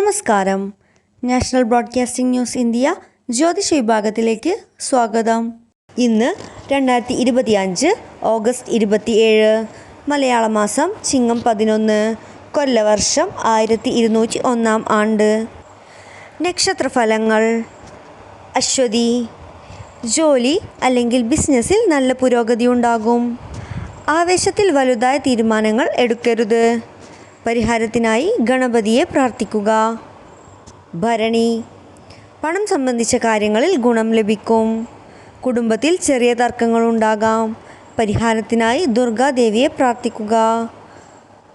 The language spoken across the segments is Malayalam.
നമസ്കാരം. നാഷണൽ ബ്രോഡ്കാസ്റ്റിംഗ് ന്യൂസ് ഇന്ത്യ ജ്യോതിഷ വിഭാഗത്തിലേക്ക് സ്വാഗതം. ഇന്ന് 2025 ഓഗസ്റ്റ് 27, മലയാള മാസം ചിങ്ങം 11, കൊല്ലവർഷം 1201 ആണ്ട്. നക്ഷത്രഫലങ്ങൾ. അശ്വതി. ജോലി അല്ലെങ്കിൽ ബിസിനസ്സിൽ നല്ല പുരോഗതി ഉണ്ടാകും. ആവേശത്തിൽ വലുതായ തീരുമാനങ്ങൾ എടുക്കരുത്. പരിഹാരത്തിനായി ഗണപതിയെ പ്രാർത്ഥിക്കുക. ഭരണി. പണം സംബന്ധിച്ച കാര്യങ്ങളിൽ ഗുണം ലഭിക്കും. കുടുംബത്തിൽ ചെറിയ തർക്കങ്ങളുണ്ടാകാം. പരിഹാരത്തിനായി ദുർഗാദേവിയെ പ്രാർത്ഥിക്കുക.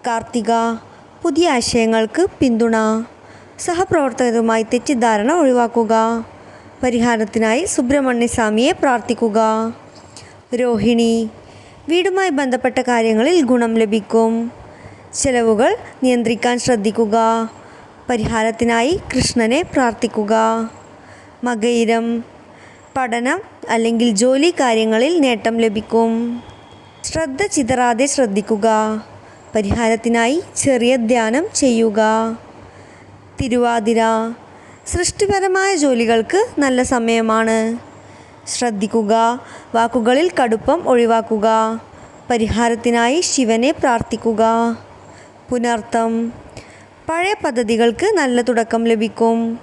കാർത്തിക. പുതിയ ആശയങ്ങൾക്ക് പിന്തുണ. സഹപ്രവർത്തകരുമായി തെറ്റിദ്ധാരണ ഒഴിവാക്കുക. പരിഹാരത്തിനായി സുബ്രഹ്മണ്യസ്വാമിയെ പ്രാർത്ഥിക്കുക. രോഹിണി. വീടുമായി ബന്ധപ്പെട്ട കാര്യങ്ങളിൽ ഗുണം ലഭിക്കും. ചെലവുകൾ നിയന്ത്രിക്കാൻ ശ്രദ്ധിക്കുക. പരിഹാരത്തിനായി കൃഷ്ണനെ പ്രാർത്ഥിക്കുക. മകയിരം. പഠനം അല്ലെങ്കിൽ ജോലി കാര്യങ്ങളിൽ നേട്ടം ലഭിക്കും. ശ്രദ്ധ ചിതറാതെ ശ്രദ്ധിക്കുക. പരിഹാരത്തിനായി ചെറിയ ധ്യാനം ചെയ്യുക. തിരുവാതിര. സൃഷ്ടിപരമായ ജോലികൾക്ക് നല്ല സമയമാണ്. ശ്രദ്ധിക്കുക. വാക്കുകളിൽ കടുപ്പം ഒഴിവാക്കുക. പരിഹാരത്തിനായി ശിവനെ പ്രാർത്ഥിക്കുക. പുനർത്തം. പഴയ പദ്ധതികൾക്ക് നല്ല തുടക്കം ലഭിക്കും.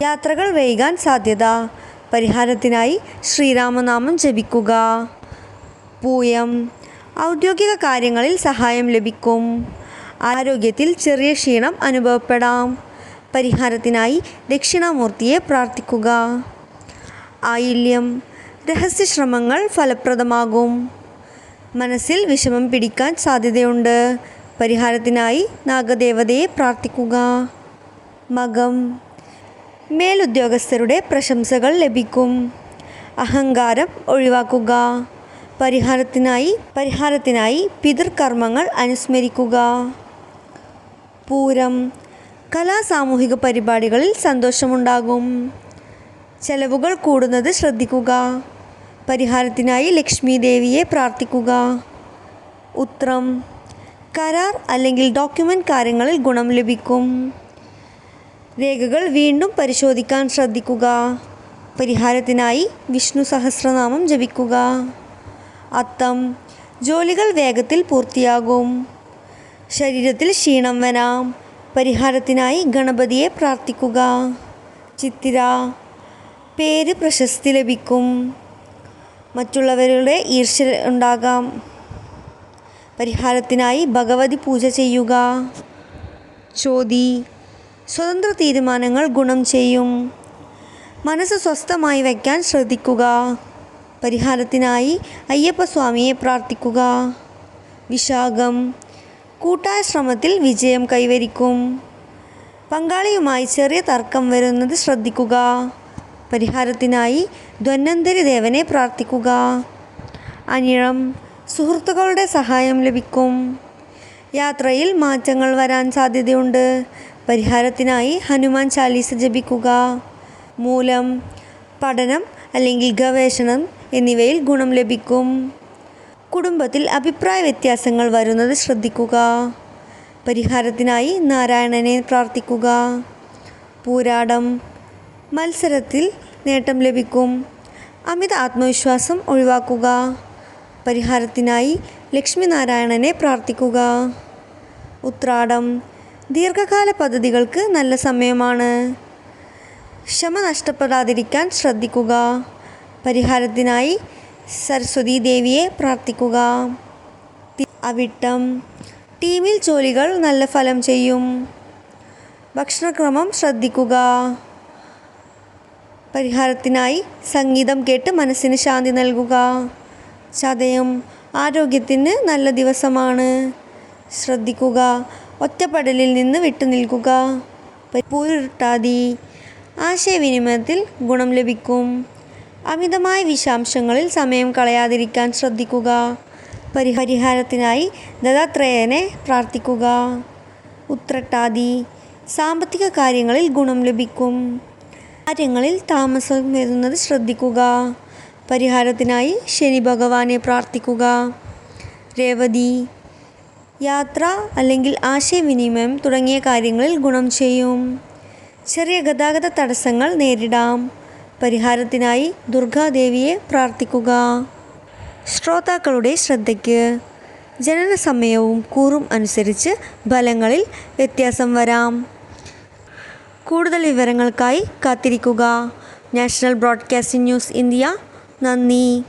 യാത്രകൾ വൈകാൻ സാധ്യത. പരിഹാരത്തിനായി ശ്രീരാമനാമം ജപിക്കുക. പൂയം. ഔദ്യോഗിക കാര്യങ്ങളിൽ സഹായം ലഭിക്കും. ആരോഗ്യത്തിൽ ചെറിയ ക്ഷീണം അനുഭവപ്പെടാം. പരിഹാരത്തിനായി ദക്ഷിണാമൂർത്തിയെ പ്രാർത്ഥിക്കുക. ആയില്യം. രഹസ്യശ്രമങ്ങൾ ഫലപ്രദമാകും. മനസ്സിൽ വിഷമം പിടിക്കാൻ സാധ്യതയുണ്ട്. പരിഹാരത്തിനായി നാഗദേവതയെ പ്രാർത്ഥിക്കുക. മകം. മേലുദ്യോഗസ്ഥരുടെ പ്രശംസകൾ ലഭിക്കും. അഹങ്കാരം ഒഴിവാക്കുക. പരിഹാരത്തിനായി പിതൃകർമ്മങ്ങൾ അനുസ്മരിക്കുക. പൂരം. സാമൂഹിക പരിപാടികളിൽ സന്തോഷമുണ്ടാകും. ചെലവുകൾ കൂടുന്നത് ശ്രദ്ധിക്കുക. പരിഹാരത്തിനായി ലക്ഷ്മി ദേവിയെ പ്രാർത്ഥിക്കുക. ഉത്രം. കരാർ അല്ലെങ്കിൽ ഡോക്യുമെൻ്റ് കാര്യങ്ങളിൽ ഗുണം ലഭിക്കും. രേഖകൾ വീണ്ടും പരിശോധിക്കാൻ ശ്രദ്ധിക്കുക. പരിഹാരത്തിനായി വിഷ്ണു സഹസ്രനാമം ജപിക്കുക. അത്തം. ജോലികൾ വേഗത്തിൽ പൂർത്തിയാകും. ശരീരത്തിൽ ക്ഷീണം വരാം. പരിഹാരത്തിനായി ഗണപതിയെ പ്രാർത്ഥിക്കുക. ചിത്തിര. പേര് പ്രശസ്തി ലഭിക്കും. മറ്റുള്ളവരുടെ ഈർഷ്യ ഉണ്ടാകാം. പരിഹാരത്തിനായി ഭഗവതി പൂജ ചെയ്യുക. ചോതി. സ്വതന്ത്ര തീരുമാനങ്ങൾ ഗുണം ചെയ്യും. മനസ്സ് സ്വസ്ഥമായി വയ്ക്കാൻ ശ്രദ്ധിക്കുക. പരിഹാരത്തിനായി അയ്യപ്പസ്വാമിയെ പ്രാർത്ഥിക്കുക. വിശാഖം. കൂട്ടായ ശ്രമത്തിൽ വിജയം കൈവരിക്കും. പങ്കാളിയുമായി ചെറിയ തർക്കം വരുന്നത് ശ്രദ്ധിക്കുക. പരിഹാരത്തിനായി ധന്വന്തരി ദേവനെ പ്രാർത്ഥിക്കുക. അനിഴം. സുഹൃത്തുക്കളുടെ സഹായം ലഭിക്കും. യാത്രയിൽ മാറ്റങ്ങൾ വരാൻ സാധ്യതയുണ്ട്. പരിഹാരത്തിനായി ഹനുമാൻ ചാലീസ ജപിക്കുക. മൂലം. പഠനം അല്ലെങ്കിൽ ഗവേഷണം എന്നിവയിൽ ഗുണം ലഭിക്കും. കുടുംബത്തിൽ അഭിപ്രായ വ്യത്യാസങ്ങൾ വരുന്നത് ശ്രദ്ധിക്കുക. പരിഹാരത്തിനായി നാരായണനെ പ്രാർത്ഥിക്കുക. പൂരാടം. മത്സരത്തിൽ നേട്ടം ലഭിക്കും. അമിത ആത്മവിശ്വാസം ഒഴിവാക്കുക. പരിഹാരത്തിനായി ലക്ഷ്മി നാരായണനെ പ്രാർത്ഥിക്കുക. ഉത്രാടം. ദീർഘകാല പദ്ധതികൾക്ക് നല്ല സമയമാണ്. ക്ഷമ നഷ്ടപ്പെടാതിരിക്കാൻ ശ്രദ്ധിക്കുക. പരിഹാരത്തിനായി സരസ്വതി ദേവിയെ പ്രാർത്ഥിക്കുക. അവിട്ടം. ടീമിൽ ജോലികൾ നല്ല ഫലം ചെയ്യും. ഭക്ഷണക്രമം ശ്രദ്ധിക്കുക. പരിഹാരത്തിനായി സംഗീതം കേട്ട് മനസ്സിന് ശാന്തി നൽകുക. ചതയം. ആരോഗ്യത്തിന് നല്ല ദിവസമാണ്. ശ്രദ്ധിക്കുക. ഒറ്റപ്പെടലിൽ നിന്ന് വിട്ടുനിൽക്കുക. പൂരുരുട്ടാതി. ആശയവിനിമയത്തിൽ ഗുണം ലഭിക്കും. അമിതമായ വിഷാംശങ്ങളിൽ സമയം കളയാതിരിക്കാൻ ശ്രദ്ധിക്കുക. പരിഹാരത്തിനായി ദത്താത്രേയനെ പ്രാർത്ഥിക്കുക. ഉത്രട്ടാതി. സാമ്പത്തിക കാര്യങ്ങളിൽ ഗുണം ലഭിക്കും. കാര്യങ്ങളിൽ താമസം വരുന്നത് ശ്രദ്ധിക്കുക. പരിഹാരത്തിനായി ശനി ഭഗവാനെ പ്രാർത്ഥിക്കുക. രേവതി. യാത്ര അല്ലെങ്കിൽ ആശയവിനിമയം തുടങ്ങിയ കാര്യങ്ങളിൽ ഗുണം ചെയ്യും. ചെറിയ ഗതാഗത തടസ്സങ്ങൾ നേരിടാം. പരിഹാരത്തിനായി ദുർഗാദേവിയെ പ്രാർത്ഥിക്കുക. ശ്രോതാക്കളുടെ ശ്രദ്ധയ്ക്ക് ജനനസമയവും കൂറും അനുസരിച്ച് ഫലങ്ങളിൽ വ്യത്യാസം വരാം. കൂടുതൽ വിവരങ്ങൾക്കായി കാത്തിരിക്കുക. National broadcasting news India. നന്ദി.